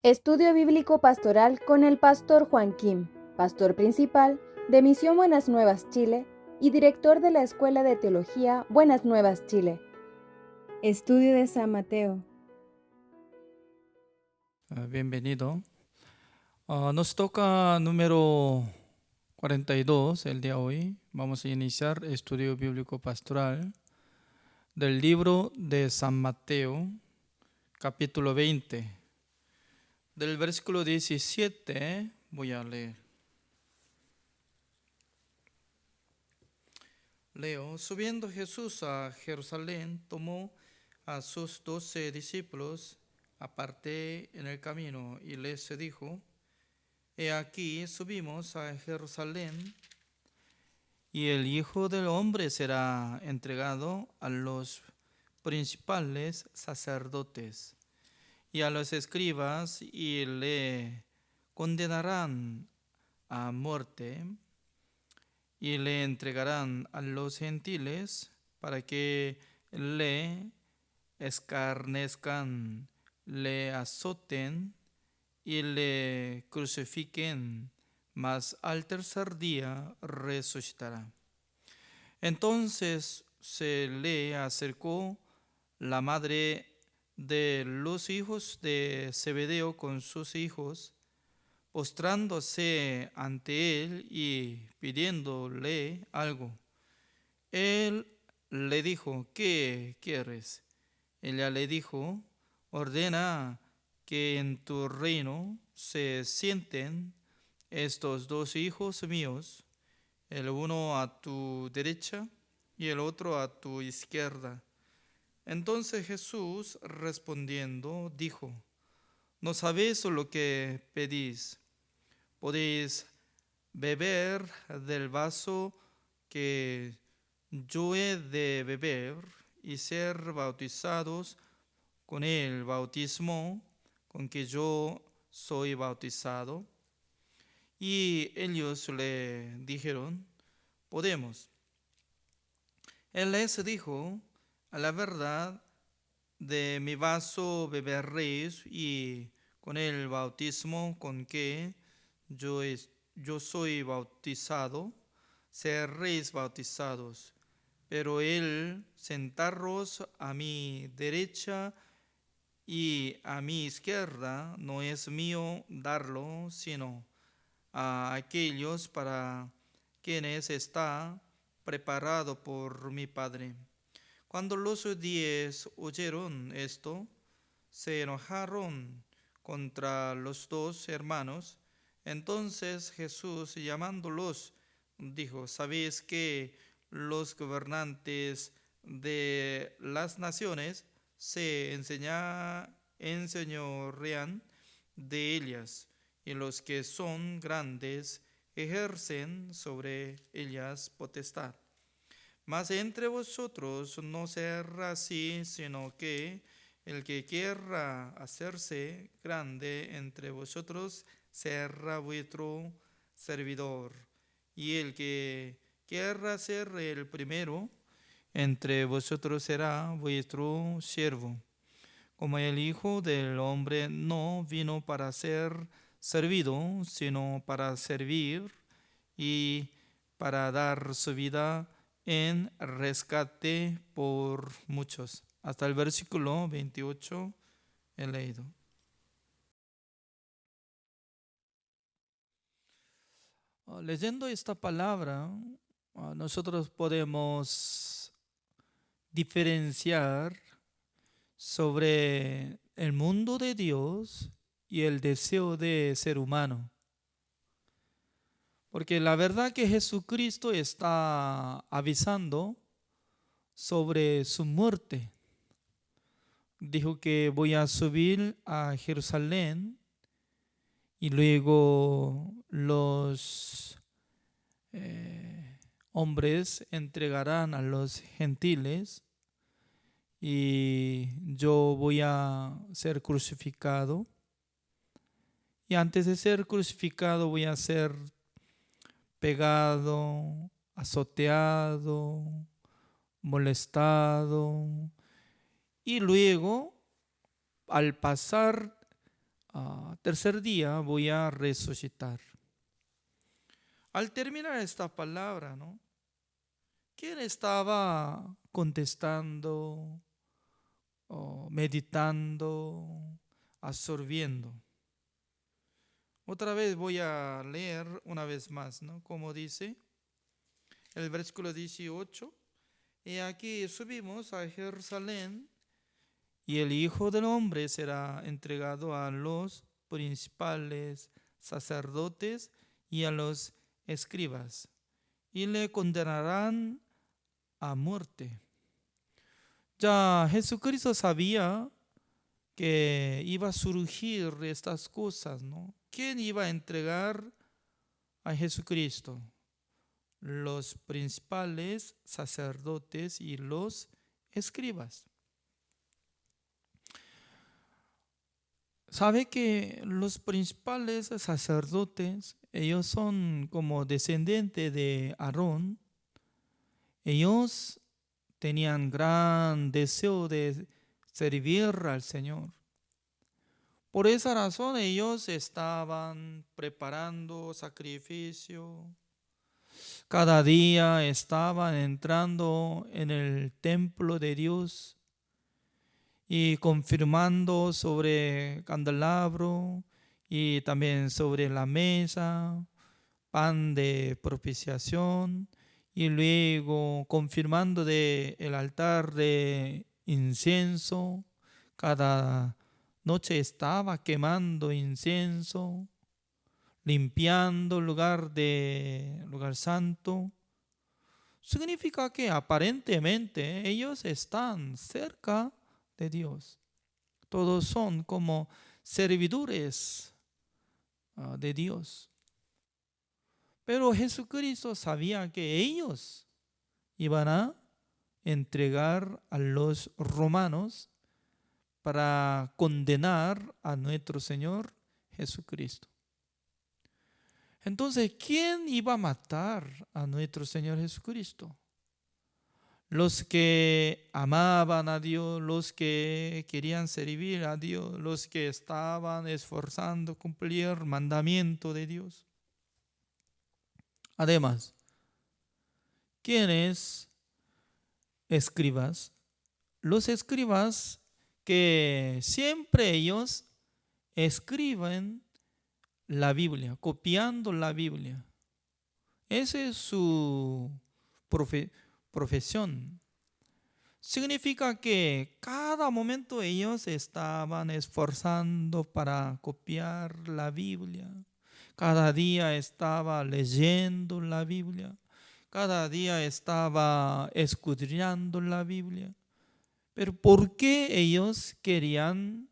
Estudio Bíblico Pastoral con el Pastor Juan Kim, Pastor Principal de Misión Buenas Nuevas Chile y Director de la Escuela de Teología Buenas Nuevas Chile. Estudio de San Mateo. Bienvenido. Nos toca número 42 el día de hoy. Vamos a iniciar estudio bíblico pastoral del libro de San Mateo, capítulo 20. Del versículo 17 voy a leer. Leo: Subiendo Jesús a Jerusalén, tomó a sus 12 discípulos aparte en el camino y les dijo: He aquí, subimos a Jerusalén, y el Hijo del Hombre será entregado a los principales sacerdotes y a los escribas, y le condenarán a muerte y le entregarán a los gentiles para que le escarnezcan, le azoten y le crucifiquen, mas al tercer día resucitará. Entonces se le acercó la madre de los hijos de Zebedeo con sus hijos, postrándose ante él y pidiéndole algo. Él le dijo: ¿Qué quieres? Ella le dijo: ordena que en tu reino se sienten estos 2 hijos míos, el uno a tu derecha y el otro a tu izquierda. Entonces Jesús, respondiendo, dijo: No sabéis lo que pedís. ¿Podéis beber del vaso que yo he de beber y ser bautizados con el bautismo con que yo soy bautizado? Y ellos le dijeron: podemos. Él les dijo: a la verdad, de mi vaso beberéis, y con el bautismo con que yo soy bautizado, seréis bautizados. Pero el sentaros a mi derecha y a mi izquierda no es mío darlo, sino a aquellos para quienes está preparado por mi Padre. Cuando los 10 oyeron esto, se enojaron contra los 2 hermanos. Entonces Jesús, llamándolos, dijo: ¿Sabéis que los gobernantes de las naciones se enseñorean de ellas, y los que son grandes ejercen sobre ellas potestad? Mas entre vosotros no será así, sino que el que quiera hacerse grande entre vosotros será vuestro servidor, y el que quiera ser el primero entre vosotros será vuestro siervo. Como el Hijo del Hombre no vino para ser servido, sino para servir y para dar su vida en rescate por muchos. Hasta el versículo 28 he leído. Leyendo esta palabra, nosotros podemos diferenciar sobre el mundo de Dios y el deseo de ser humano. Porque la verdad que Jesucristo está avisando sobre su muerte. Dijo que voy a subir a Jerusalén y luego los hombres entregarán a los gentiles y yo voy a ser crucificado. Y antes de ser crucificado voy a ser pegado, azoteado, molestado. Y luego, al pasar tercer día voy a resucitar. Al terminar esta palabra, ¿no? ¿Quién estaba contestando, o meditando, absorbiendo? Otra vez voy a leer una vez más, ¿no? Como dice el versículo 18. Y aquí subimos a Jerusalén y el Hijo del Hombre será entregado a los principales sacerdotes y a los escribas y le condenarán a muerte. Ya Jesucristo sabía que iba a surgir estas cosas, ¿no? ¿Quién iba a entregar a Jesucristo? Los principales sacerdotes y los escribas. Sabe que los principales sacerdotes, ellos son como descendientes de Aarón. Ellos tenían gran deseo de servir al Señor. Por esa razón ellos estaban preparando sacrificio. Cada día estaban entrando en el templo de Dios y confirmando sobre candelabro y también sobre la mesa, pan de propiciación, y luego confirmando de el altar de incienso. Cada noche estaba quemando incienso, limpiando el lugar santo. Significa que aparentemente ellos están cerca de Dios. Todos son como servidores de Dios. Pero Jesucristo sabía que ellos iban a entregar a los romanos para condenar a nuestro Señor Jesucristo. Entonces, ¿quién iba a matar a nuestro Señor Jesucristo? Los que amaban a Dios, los que querían servir a Dios, los que estaban esforzando cumplir el mandamiento de Dios. Además, ¿quiénes? Escribas. Los escribas que siempre ellos escriben la Biblia, copiando la Biblia. Esa es su profesión. Significa que cada momento ellos estaban esforzando para copiar la Biblia. Cada día estaba leyendo la Biblia. Cada día estaba escudriñando la Biblia. Pero ¿por qué ellos querían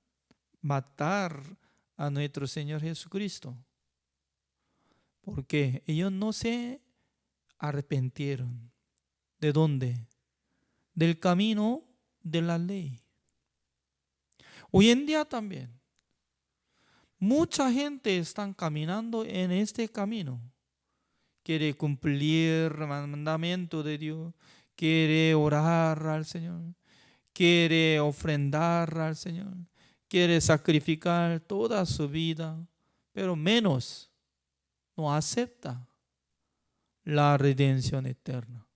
matar a nuestro Señor Jesucristo? Porque ellos no se arrepintieron. ¿De dónde? Del camino de la ley. Hoy en día también mucha gente está caminando en este camino. Quiere cumplir el mandamiento de Dios, quiere orar al Señor, quiere ofrendar al Señor, quiere sacrificar toda su vida, pero menos no acepta la redención eterna.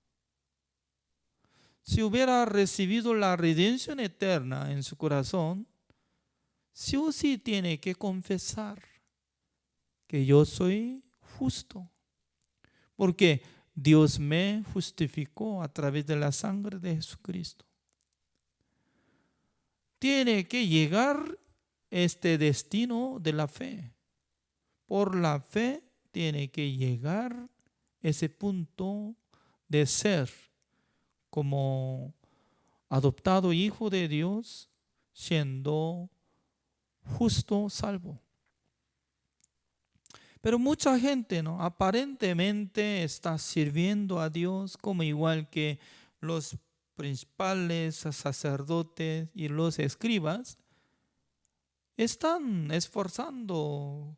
Si hubiera recibido la redención eterna en su corazón, sí o sí tiene que confesar que yo soy justo, porque Dios me justificó a través de la sangre de Jesucristo. Tiene que llegar este destino de la fe. Por la fe tiene que llegar ese punto de ser como adoptado hijo de Dios, siendo justo, salvo. Pero mucha gente, ¿no? Aparentemente está sirviendo a Dios como igual que los principales sacerdotes y los escribas. Están esforzando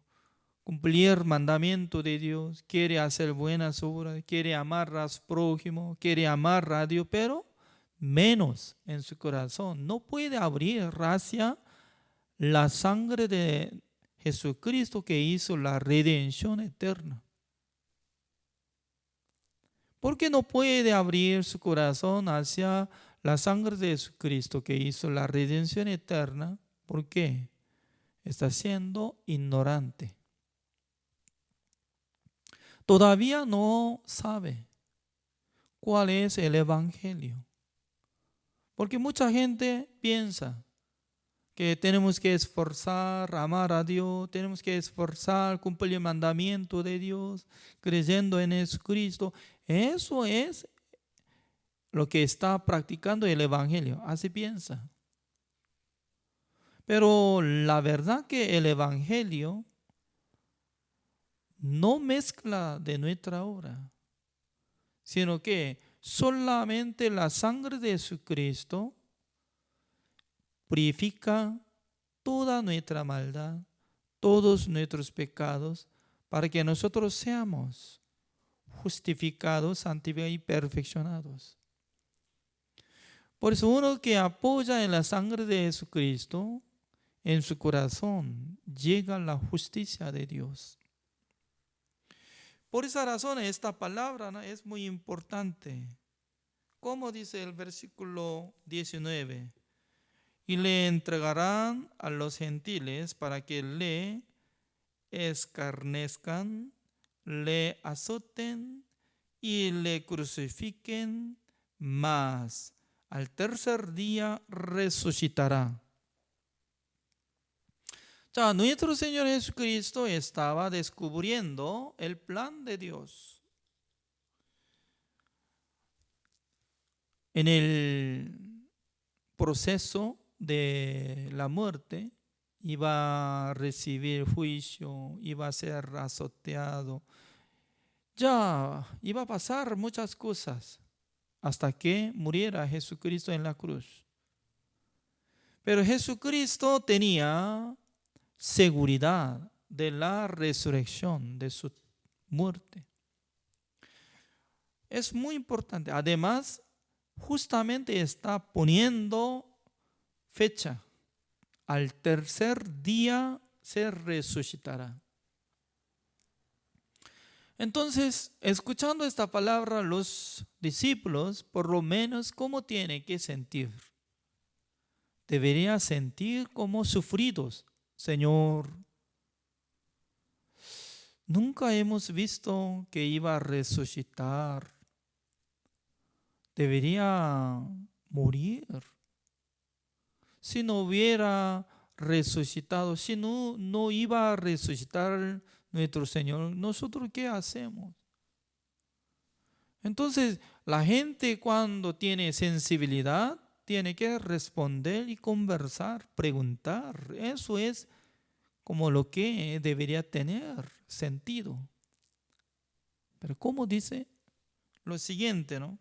cumplir el mandamiento de Dios, quiere hacer buenas obras, quiere amar a su prójimo, quiere amar a Dios, pero menos en su corazón. No puede abrir hacia la sangre de Jesucristo que hizo la redención eterna. ¿Por qué no puede abrir su corazón hacia la sangre de Jesucristo que hizo la redención eterna? ¿Por qué? Está siendo ignorante. Todavía no sabe cuál es el evangelio. Porque mucha gente piensa que tenemos que esforzar, amar a Dios, tenemos que esforzar, cumplir el mandamiento de Dios, creyendo en Jesucristo. Eso es lo que está practicando el evangelio. Así piensa. Pero la verdad que el evangelio no mezcla de nuestra obra, sino que solamente la sangre de Jesucristo purifica toda nuestra maldad, todos nuestros pecados, para que nosotros seamos justificados, santificados y perfeccionados. Por eso uno que apoya en la sangre de Jesucristo, en su corazón llega la justicia de Dios. Por esa razón esta palabra, ¿no?, es muy importante. Como dice el versículo 19, y le entregarán a los gentiles para que le escarnezcan, le azoten y le crucifiquen, mas al tercer día resucitará. Ya, nuestro Señor Jesucristo estaba descubriendo el plan de Dios. En el proceso de la muerte iba a recibir juicio, iba a ser azoteado. Ya iba a pasar muchas cosas hasta que muriera Jesucristo en la cruz. Pero Jesucristo tenía seguridad de la resurrección, de su muerte. Es muy importante. Además, justamente está poniendo fecha. Al tercer día se resucitará. Entonces, escuchando esta palabra, los discípulos, por lo menos, ¿cómo tienen que sentir? Deberían sentir como sufridos. Señor, nunca hemos visto que iba a resucitar. Debería morir. Si no hubiera resucitado, si no iba a resucitar nuestro Señor, ¿nosotros qué hacemos? Entonces, la gente cuando tiene sensibilidad, tiene que responder y conversar, preguntar. Eso es como lo que debería tener sentido. Pero ¿cómo dice? Lo siguiente, ¿no?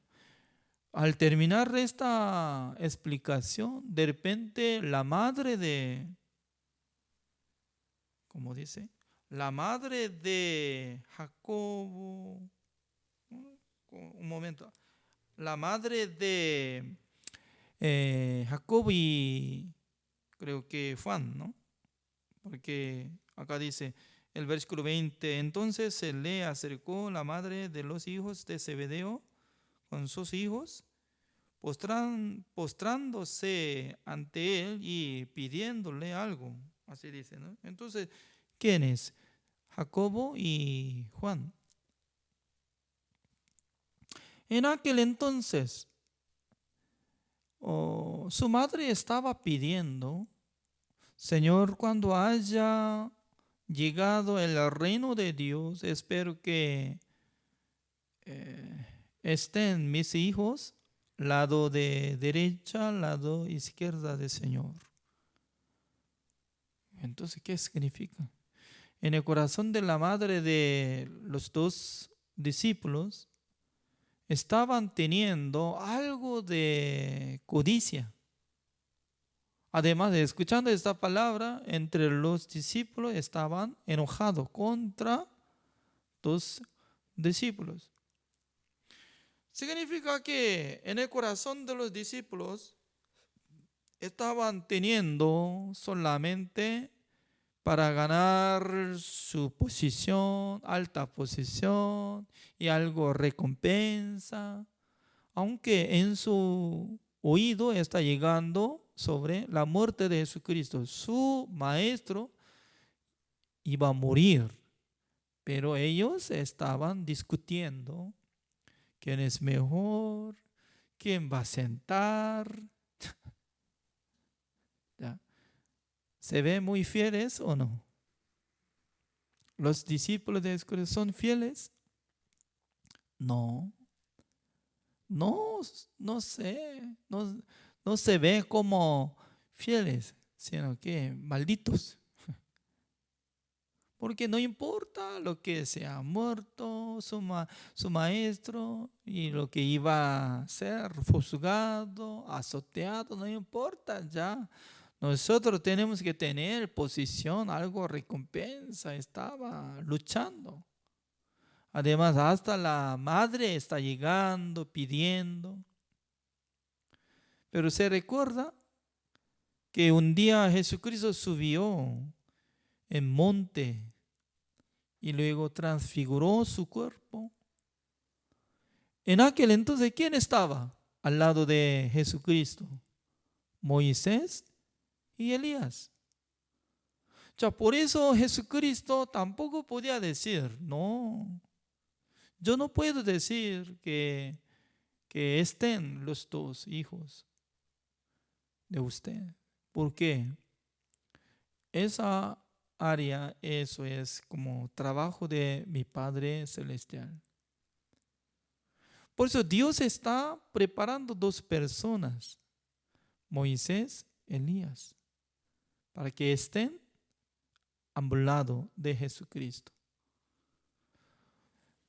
Al terminar esta explicación, de repente la madre de, ¿cómo dice? La madre de Jacobo, un momento, la madre de Jacob y creo que Juan, ¿no? Porque acá dice el versículo 20, entonces se le acercó la madre de los hijos de Zebedeo con sus hijos, postrándose ante él y pidiéndole algo. Así dice, ¿no? Entonces, ¿quiénes? Jacobo y Juan. En aquel entonces, su madre estaba pidiendo, Señor, cuando haya llegado el reino de Dios, espero que estén mis hijos lado de derecha, lado izquierda del Señor. Entonces, ¿qué significa? En el corazón de la madre de los dos discípulos estaban teniendo algo de codicia. Además de escuchando esta palabra, entre los discípulos estaban enojados contra dos discípulos. Significa que en el corazón de los discípulos estaban teniendo solamente para ganar su posición, alta posición y algo recompensa, aunque en su oído está llegando sobre la muerte de Jesucristo. Su maestro iba a morir, pero ellos estaban discutiendo quién es mejor, quién va a sentar. ¿Ya? ¿Se ven muy fieles o no? ¿Los discípulos de Jesucristo son fieles? No, no, no sé, no se ve como fieles, sino que malditos. Porque no importa lo que se ha muerto su maestro y lo que iba a ser juzgado, azoteado, no importa ya. Nosotros tenemos que tener posición, algo recompensa. Estaba luchando. Además, hasta la madre está llegando, pidiendo. Pero se recuerda que un día Jesucristo subió en monte y luego transfiguró su cuerpo. En aquel entonces, ¿quién estaba al lado de Jesucristo? Moisés y Elías. Ya por eso Jesucristo tampoco podía decir, no, yo no puedo decir que estén los dos hijos de usted. ¿Por qué? Esa área, eso es como trabajo de mi Padre Celestial. Por eso Dios está preparando dos personas, Moisés, Elías, para que estén a un lado de Jesucristo.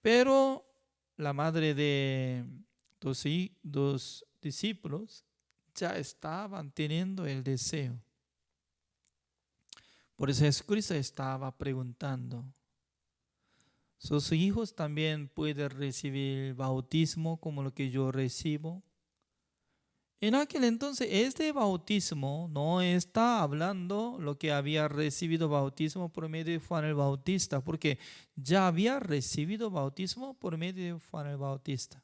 Pero la madre de dos discípulos ya estaban teniendo el deseo. Por eso Jesucristo estaba preguntando, ¿sus hijos también pueden recibir bautismo como lo que yo recibo? En aquel entonces este bautismo no está hablando lo que había recibido bautismo por medio de Juan el Bautista, porque ya había recibido bautismo por medio de Juan el Bautista.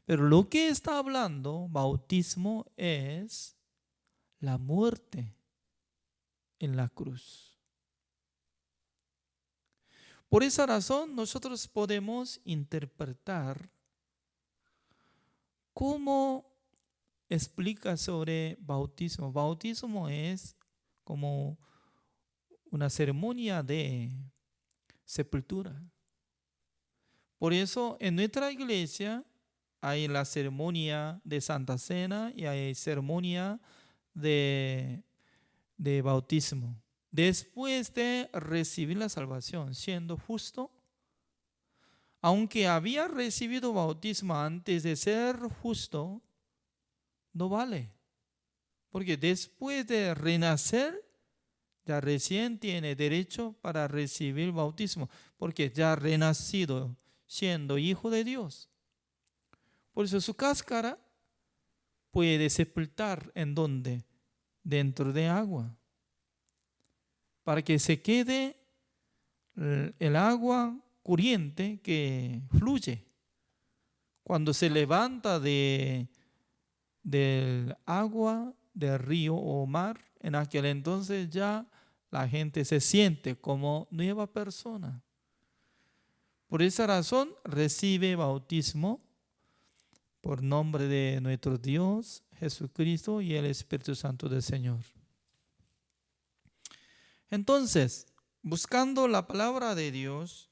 Pero lo que está hablando bautismo es la muerte en la cruz. Por esa razón nosotros podemos interpretar cómo explica sobre bautismo. Bautismo es como una ceremonia de sepultura. Por eso en nuestra iglesia hay la ceremonia de Santa Cena y hay ceremonia de bautismo. Después de recibir la salvación, siendo justo, aunque había recibido bautismo antes de ser justo, no vale. Porque después de renacer, ya recién tiene derecho para recibir bautismo, porque ya ha renacido siendo hijo de Dios. Por eso su cáscara puede sepultar en donde, dentro de agua, para que se quede el agua corriente que fluye. Cuando se levanta del agua del río o mar, en aquel entonces ya la gente se siente como nueva persona. Por esa razón recibe bautismo por nombre de nuestro Dios, Jesucristo y el Espíritu Santo del Señor. Entonces, buscando la palabra de Dios,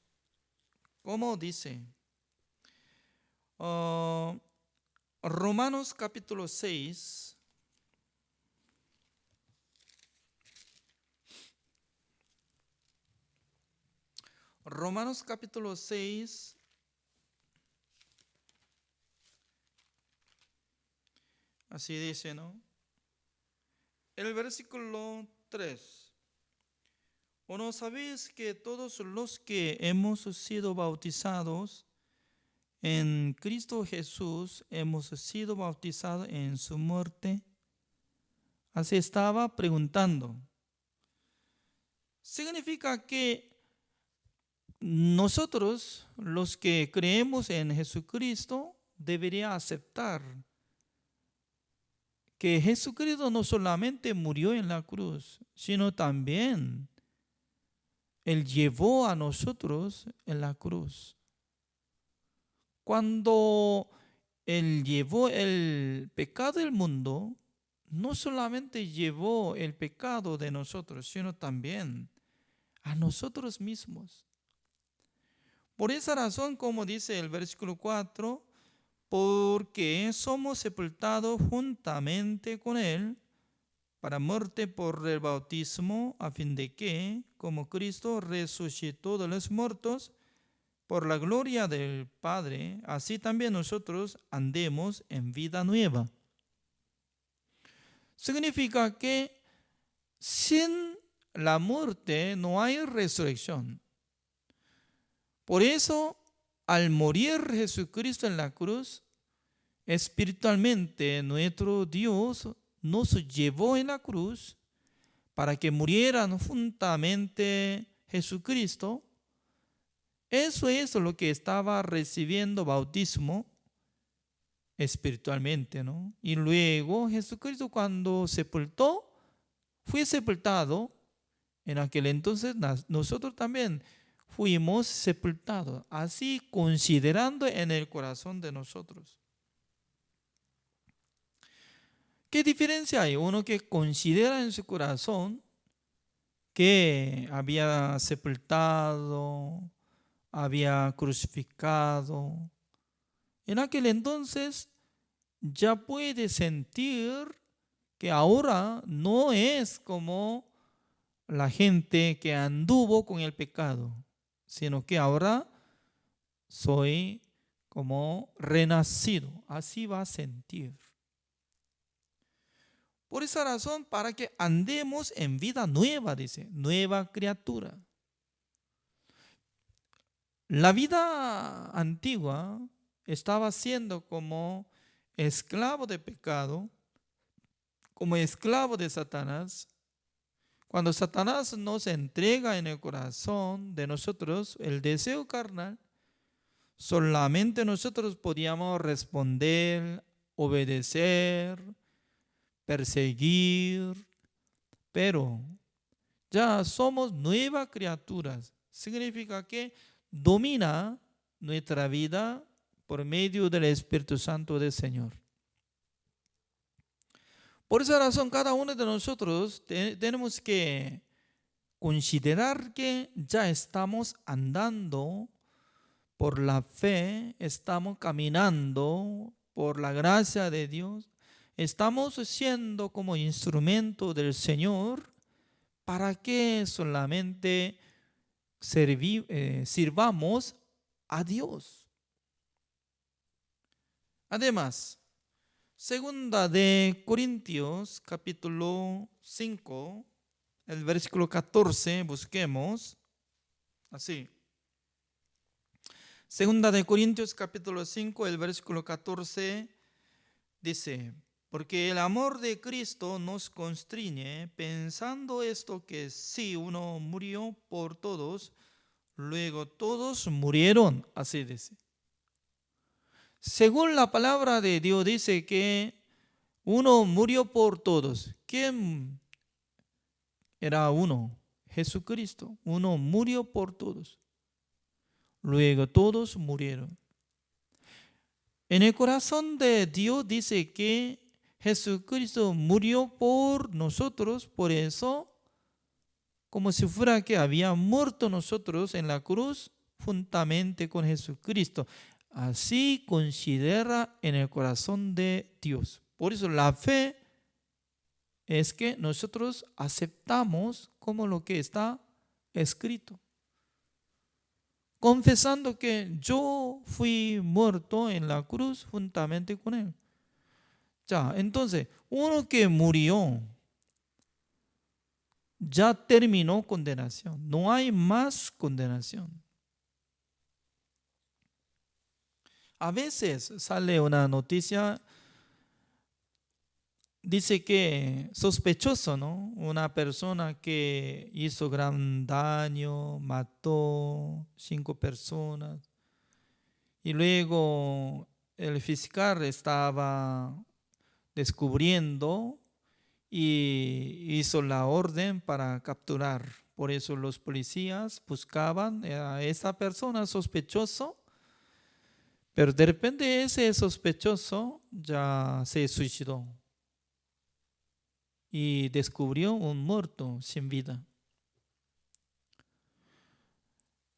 ¿cómo dice? Romanos capítulo 6. Romanos capítulo 6. Así dice, ¿no? El versículo 3. ¿O no sabéis que todos los que hemos sido bautizados en Cristo Jesús hemos sido bautizados en su muerte? Así estaba preguntando. Significa que nosotros, los que creemos en Jesucristo, debería aceptar que Jesucristo no solamente murió en la cruz, sino también Él llevó a nosotros en la cruz. Cuando Él llevó el pecado del mundo, no solamente llevó el pecado de nosotros, sino también a nosotros mismos. Por esa razón, como dice el versículo 4, porque somos sepultados juntamente con Él para muerte por el bautismo, a fin de que, como Cristo resucitó de los muertos, por la gloria del Padre, así también nosotros andemos en vida nueva. Significa que sin la muerte no hay resurrección. Por eso, al morir Jesucristo en la cruz, espiritualmente nuestro Dios nos llevó en la cruz para que murieran juntamente Jesucristo. Eso es lo que estaba recibiendo bautismo espiritualmente, ¿no? Y luego Jesucristo cuando sepultó, fue sepultado. En aquel entonces nosotros también fuimos sepultados, así considerando en el corazón de nosotros. ¿Qué diferencia hay? Uno que considera en su corazón que había sepultado, había crucificado. En aquel entonces ya puede sentir que ahora no es como la gente que anduvo con el pecado, sino que ahora soy como renacido. Así va a sentir. Por esa razón, para que andemos en vida nueva, dice, nueva criatura. La vida antigua estaba siendo como esclavo de pecado, como esclavo de Satanás. Cuando Satanás nos entrega en el corazón de nosotros el deseo carnal, solamente nosotros podíamos responder, obedecer, perseguir, pero ya somos nuevas criaturas. Significa que domina nuestra vida por medio del Espíritu Santo del Señor. Por esa razón, cada uno de nosotros tenemos que considerar que ya estamos andando por la fe, estamos caminando por la gracia de Dios, estamos siendo como instrumento del Señor para que solamente sirvamos a Dios. Además, segunda de Corintios, capítulo 5, el versículo 14, busquemos, así. Segunda de Corintios, capítulo 5, el versículo 14, dice, porque el amor de Cristo nos constriñe, pensando esto que si uno murió por todos, luego todos murieron, así dice. Según la palabra de Dios dice que uno murió por todos. ¿Quién era uno? Jesucristo. Uno murió por todos. Luego todos murieron. En el corazón de Dios dice que Jesucristo murió por nosotros, por eso, como si fuera que había muerto nosotros en la cruz juntamente con Jesucristo. Así considera en el corazón de Dios. Por eso la fe es que nosotros aceptamos como lo que está escrito, confesando que yo fui muerto en la cruz juntamente con Él. Ya, entonces, uno que murió ya terminó condenación. No hay más condenación. A veces sale una noticia dice que sospechoso, ¿no? Una persona que hizo gran daño, mató 5 personas y luego el fiscal estaba descubriendo y hizo la orden para capturar. Por eso los policías buscaban a esa persona sospechoso, pero de repente ese sospechoso ya se suicidó y descubrió un muerto sin vida.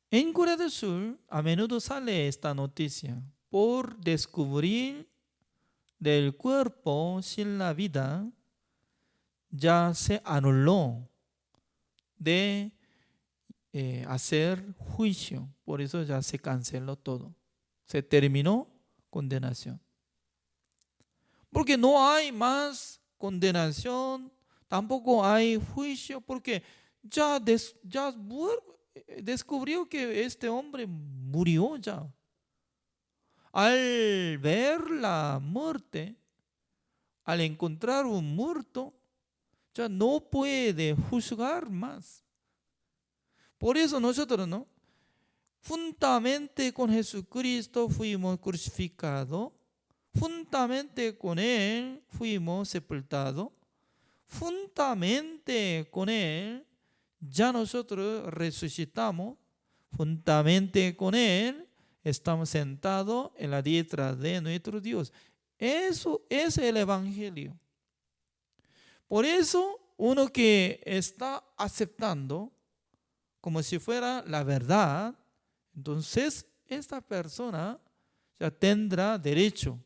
En Corea del Sur a menudo sale esta noticia por descubrir del cuerpo sin la vida, ya se anuló de hacer juicio, por eso ya se canceló todo, se terminó condenación. Porque no hay más condenación, tampoco hay juicio, porque ya descubrió que este hombre murió ya. Al ver la muerte, al encontrar un muerto, ya no puede juzgar más. Por eso nosotros, ¿no? Juntamente con Jesucristo fuimos crucificados, juntamente con Él fuimos sepultados, juntamente con Él ya nosotros resucitamos, juntamente con Él estamos sentados en la diestra de nuestro Dios. Eso es el Evangelio. Por eso uno que está aceptando como si fuera la verdad, entonces esta persona ya tendrá derecho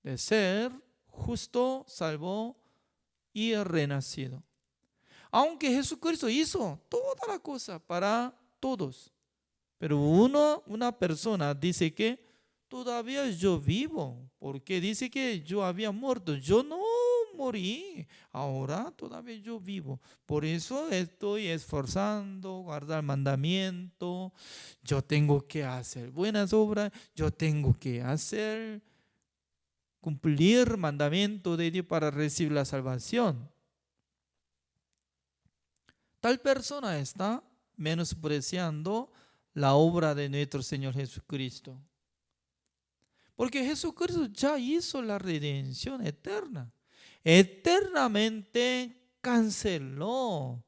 de ser justo, salvo y renacido. Aunque Jesucristo hizo toda la cosa para todos, pero una persona dice que todavía yo vivo, porque dice que yo había muerto. Yo no morí, ahora todavía yo vivo. Por eso estoy esforzando, guardar mandamiento. Yo tengo que hacer buenas obras, yo tengo que hacer cumplir mandamiento de Dios para recibir la salvación. Tal persona está menospreciando la obra de nuestro Señor Jesucristo. Porque Jesucristo ya hizo la redención eterna. Eternamente canceló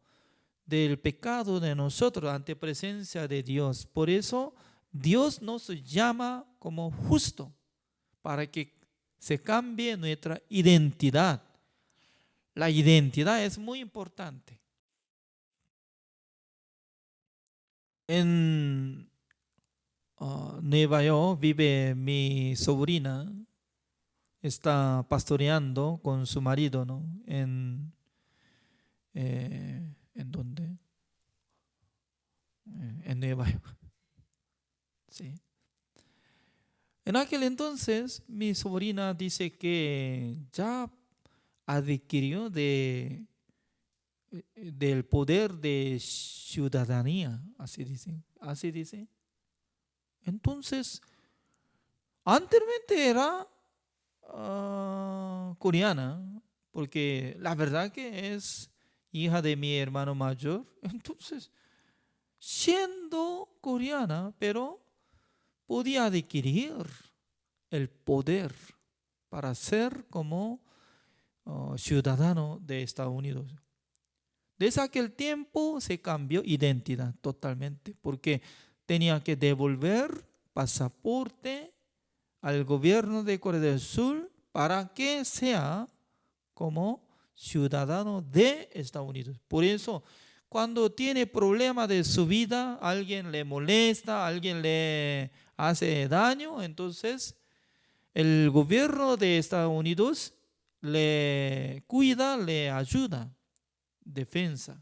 del pecado de nosotros ante presencia de Dios. Por eso Dios nos llama como justo para que se cambie nuestra identidad. La identidad es muy importante. En Nueva York vive mi sobrina, está pastoreando con su marido, ¿no? ¿En dónde? En Nueva York. Sí. En aquel entonces, mi sobrina dice que ya adquirió del poder de ciudadanía, así dice, así dice. Entonces, anteriormente era coreana, porque la verdad que es hija de mi hermano mayor. Entonces, siendo coreana, pero podía adquirir el poder para ser como ciudadano de Estados Unidos. Desde aquel tiempo se cambió identidad totalmente, porque tenía que devolver pasaporte al gobierno de Corea del Sur para que sea como ciudadano de Estados Unidos. Por eso, cuando tiene problemas de su vida, alguien le molesta, alguien le hace daño, entonces el gobierno de Estados Unidos le cuida, le ayuda, defensa.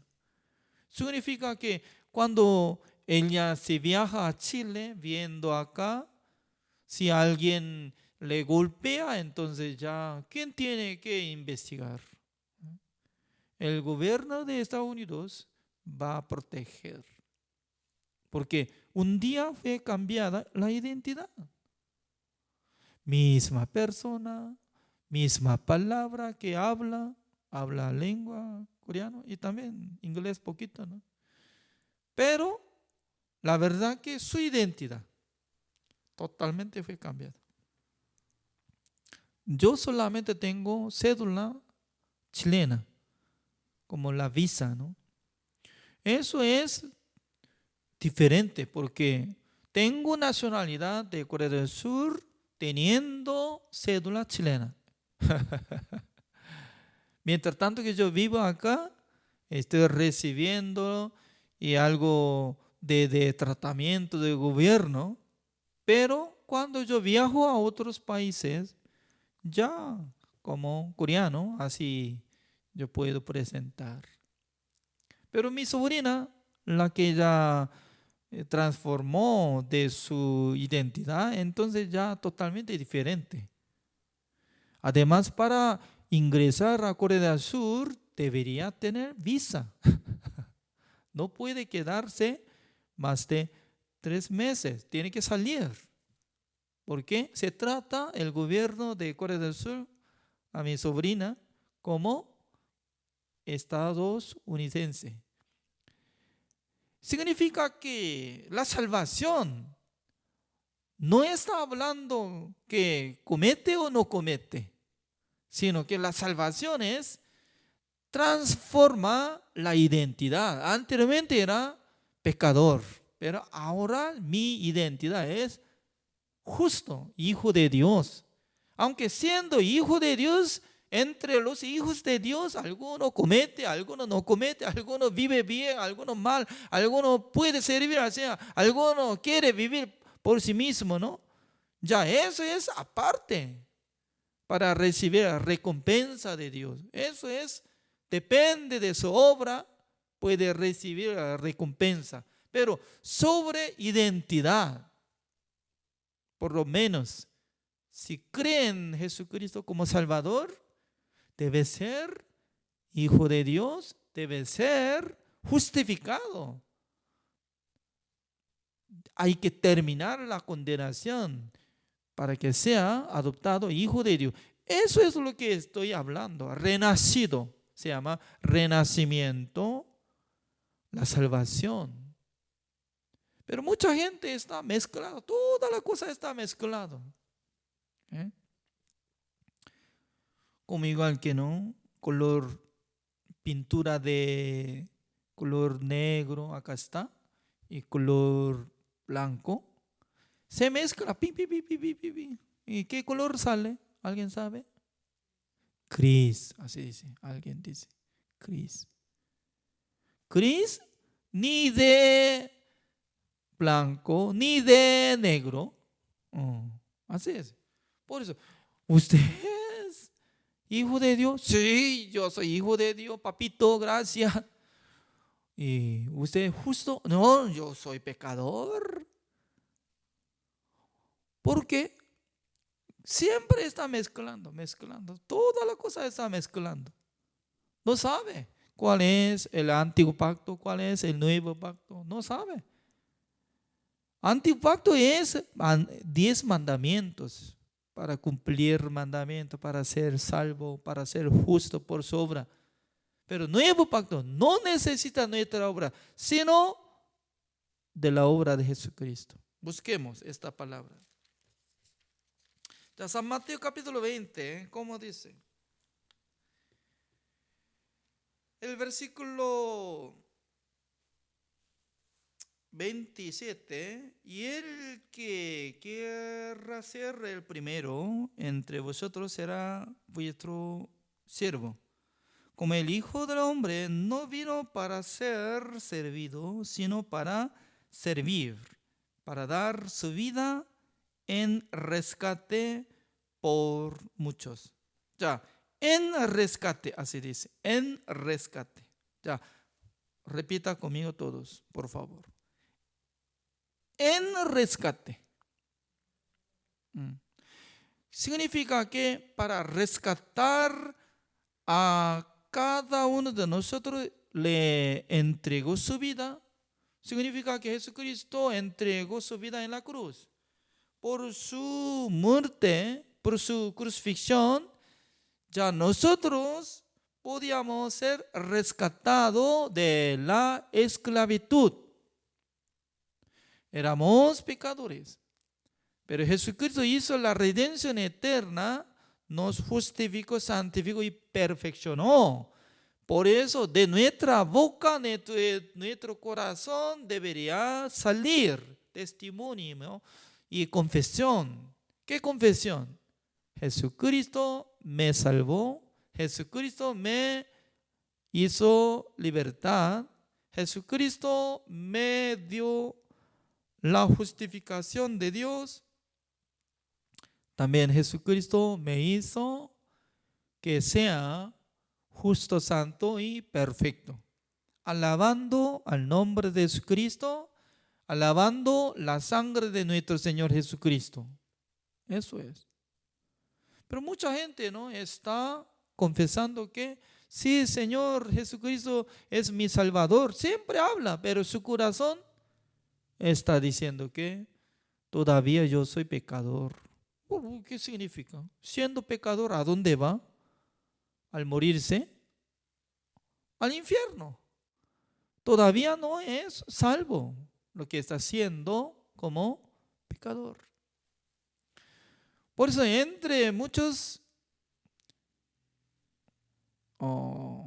Significa que cuando ella se viaja a Chile, viendo acá, si alguien le golpea, entonces ya, ¿quién tiene que investigar? El gobierno de Estados Unidos va a proteger. Porque un día fue cambiada la identidad. Misma persona, misma palabra que habla lengua coreano y también inglés poquito, ¿no? Pero la verdad que su identidad totalmente fue cambiada. Yo solamente tengo cédula chilena, como la visa, ¿no? Eso es diferente porque tengo nacionalidad de Corea del Sur teniendo cédula chilena. Mientras tanto que yo vivo acá, estoy recibiendo y algo de tratamiento del gobierno, pero cuando yo viajo a otros países, ya como coreano, así yo puedo presentar. Pero mi sobrina, la que ya transformó de su identidad, entonces ya totalmente diferente. Además, para ingresar a Corea del Sur, debería tener visa. No puede quedarse más de 3 meses, tiene que salir. Porque se trata el gobierno de Corea del Sur a mi sobrina como estadounidense. Significa que la salvación no está hablando que comete o no comete, sino que la salvación es transforma la identidad. Anteriormente era pecador, pero ahora mi identidad es justo, hijo de Dios. Aunque siendo hijo de Dios, entre los hijos de Dios, alguno comete, alguno no comete, alguno vive bien, alguno mal, alguno puede servir así, alguno quiere vivir por sí mismo, ¿no? Ya eso es aparte para recibir la recompensa de Dios. Eso es, depende de su obra, puede recibir la recompensa. Pero sobre identidad, por lo menos, si creen en Jesucristo como Salvador, debe ser hijo de Dios, debe ser justificado. Hay que terminar la condenación para que sea adoptado hijo de Dios. Eso es lo que estoy hablando. Renacido, se llama renacimiento, la salvación. Pero mucha gente está mezclada, toda la cosa está mezclada. Como igual que no, color, pintura de color negro, acá está, y color blanco. Se mezcla, pi, pi, pi, pi, pi, pi, pi. ¿Y qué color sale? ¿Alguien sabe? Gris, así dice, alguien dice, gris. Gris, ni de blanco, ni de negro. Así es. Por eso, ¿usted es hijo de Dios? Sí, yo soy hijo de Dios, papito, gracias. ¿Y usted es justo? No, yo soy pecador. ¿Por qué? Siempre está mezclando. Toda la cosa está mezclando. No sabe cuál es el antiguo pacto, cuál es el nuevo pacto. No sabe. Antiguo pacto es 10 mandamientos para cumplir mandamientos, para ser salvo, para ser justo por su obra. Pero nuevo pacto no necesita nuestra obra, sino de la obra de Jesucristo. Busquemos esta palabra. Ya San Mateo capítulo 20, ¿cómo dice? El versículo 27, y el que quiera ser el primero entre vosotros será vuestro siervo. Como el Hijo del Hombre no vino para ser servido, sino para servir, para dar su vida en rescate por muchos. Ya, en rescate, así dice, en rescate. Ya, repita conmigo todos, por favor. En rescate. Significa que para rescatar a cada uno de nosotros le entregó su vida. Significa que Jesucristo entregó su vida en la cruz. Por su muerte, por su crucifixión, ya nosotros podíamos ser rescatados de la esclavitud. Éramos pecadores, pero Jesucristo hizo la redención eterna, nos justificó, santificó y perfeccionó. Por eso de nuestra boca, de nuestro corazón debería salir testimonio y confesión. ¿Qué confesión? Jesucristo me salvó, Jesucristo me hizo libertad, Jesucristo me dio la justificación de Dios. También Jesucristo me hizo que sea justo, santo y perfecto. Alabando al nombre de Jesucristo, alabando la sangre de nuestro Señor Jesucristo. Eso es. Pero mucha gente no está confesando que sí, Señor Jesucristo es mi Salvador. Siempre habla, pero su corazón está diciendo que todavía yo soy pecador. ¿Qué significa? Siendo pecador, ¿a dónde va? Al morirse, al infierno. Todavía no es salvo lo que está haciendo como pecador. Por eso entre muchos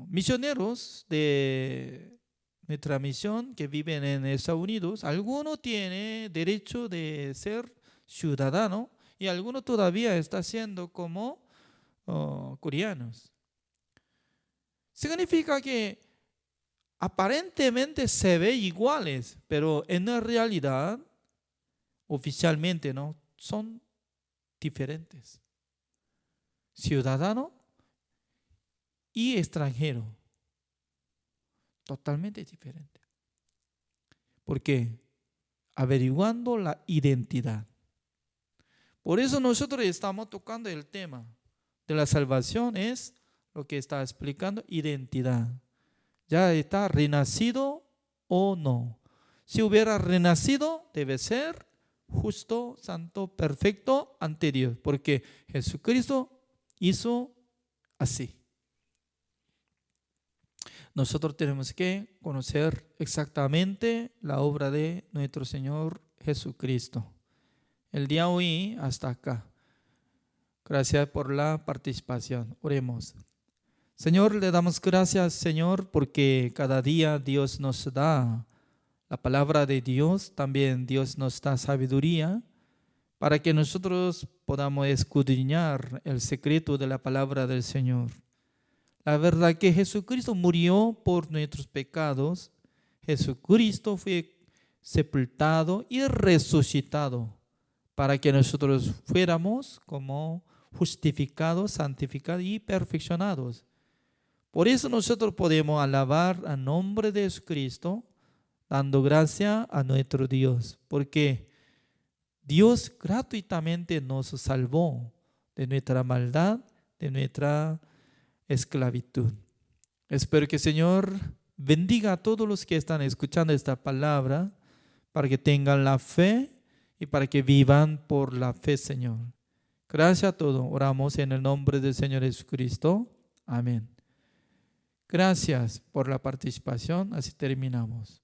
misioneros de nuestra misión que viven en Estados Unidos, algunos tienen derecho de ser ciudadano y algunos todavía están siendo como coreanos. Significa que aparentemente se ve iguales, pero en la realidad, oficialmente, ¿no? Son diferentes. Ciudadano y extranjero. Totalmente diferente. ¿Por qué? Averiguando la identidad. Por eso nosotros estamos tocando el tema de la salvación, es lo que está explicando, identidad. ¿Ya está renacido o no? Si hubiera renacido, debe ser justo, santo, perfecto ante Dios, porque Jesucristo hizo así. Nosotros tenemos que conocer exactamente la obra de nuestro Señor Jesucristo. El día de hoy hasta acá. Gracias por la participación. Oremos. Señor, le damos gracias, Señor, porque cada día Dios nos da la palabra de Dios. También Dios nos da sabiduría para que nosotros podamos escudriñar el secreto de la palabra del Señor. La verdad que Jesucristo murió por nuestros pecados. Jesucristo fue sepultado y resucitado para que nosotros fuéramos como justificados, santificados y perfeccionados. Por eso nosotros podemos alabar al nombre de Jesucristo, dando gracias a nuestro Dios, porque Dios gratuitamente nos salvó de nuestra maldad, de nuestra esclavitud. Espero que el Señor bendiga a todos los que están escuchando esta palabra, para que tengan la fe y para que vivan por la fe, Señor. Gracias a todos. Oramos en el nombre del Señor Jesucristo. Amén. Gracias por la participación. Así terminamos.